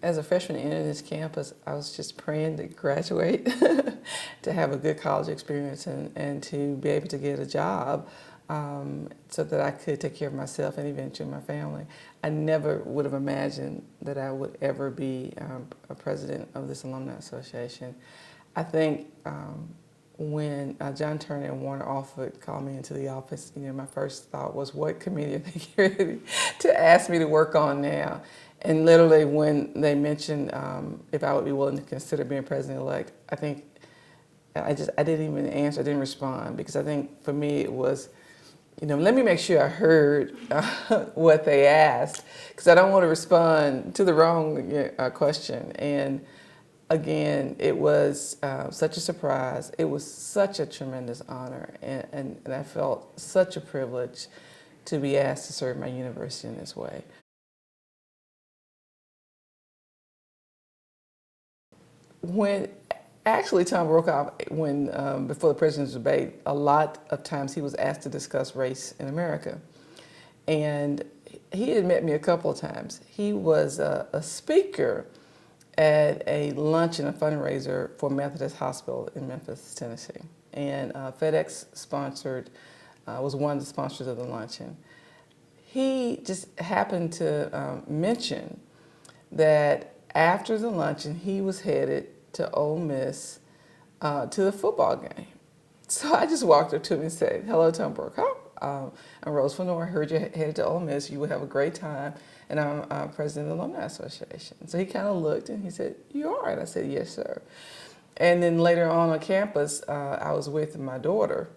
As a freshman entering this campus, I was just praying to graduate, to have a good college experience and to be able to get a job so that I could take care of myself and eventually my family. I never would have imagined that I would ever be a president of this Alumni Association. I think when John Turner and Warner Alford called me into the office, my first thought was, what committee are they getting ready to ask me to work on now? And literally when they mentioned if I would be willing to consider being president-elect, I think I didn't even answer, I didn't respond, because I think for me it was, let me make sure I heard what they asked, because I don't want to respond to the wrong question. And again, it was such a surprise. It was such a tremendous honor, and I felt such a privilege to be asked to serve my university in this way. When actually Tom Brokaw, before the president's debate, a lot of times he was asked to discuss race in America, and he had met me a couple of times. He was a speaker at a luncheon, a fundraiser for Methodist Hospital in Memphis, Tennessee, and FedEx was one of the sponsors of the luncheon. He just happened to mention that after the luncheon, he was headed to Ole Miss to the football game. So I just walked up to him and said, "Hello, Tom Brokaw. I'm Rose Flenor. I heard you're headed to Ole Miss. You would have a great time, and I'm president of the Alumni Association." So he kind of looked and he said, "You are?" And I said, "Yes, sir." And then later on campus, I was with my daughter,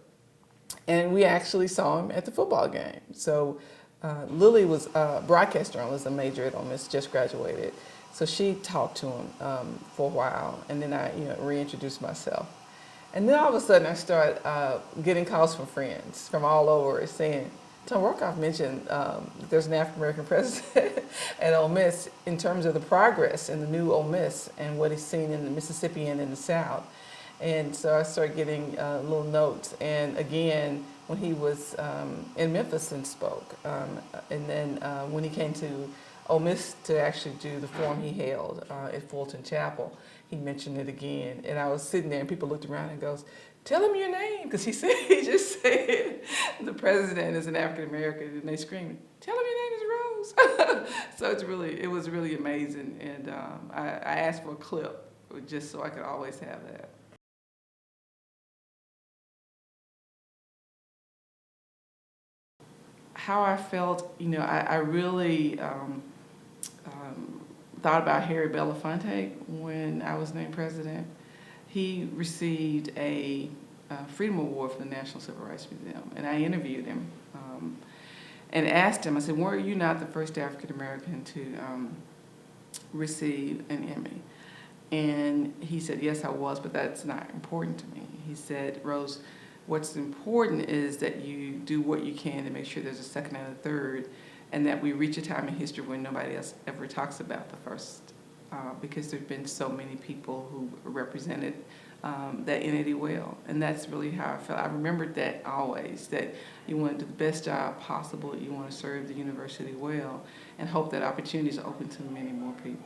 and we actually saw him at the football game. So Lily was a broadcast journalist, a major at Ole Miss, just graduated. So she talked to him for a while, and then I reintroduced myself. And then all of a sudden I started getting calls from friends from all over saying, "Tom Brokaw mentioned there's an African-American president at Ole Miss in terms of the progress in the new Ole Miss and what he's seen in the Mississippi and in the South." And so I started getting little notes. And again, when he was in Memphis and spoke, and then when he came to Ole Miss to actually do the forum he held at Fulton Chapel, he mentioned it again. And I was sitting there and people looked around and goes, "Tell him your name," because he just said the president is an African American, and they screamed, "Tell him your name is Rose." So it was really amazing. And I asked for a clip just so I could always have that. How I felt, I really thought about Harry Belafonte when I was named president. He received a Freedom Award from the National Civil Rights Museum, and I interviewed him and asked him, I said, "Were you not the first African American to receive an Emmy?" And he said, "Yes, I was, but that's not important to me." He said, "Rose, what's important is that you do what you can to make sure there's a second and a third, and that we reach a time in history when nobody else ever talks about the first, because there have been so many people who represented that entity well." And that's really how I felt. I remembered that always, that you want to do the best job possible, you want to serve the university well, and hope that opportunities are open to many more people.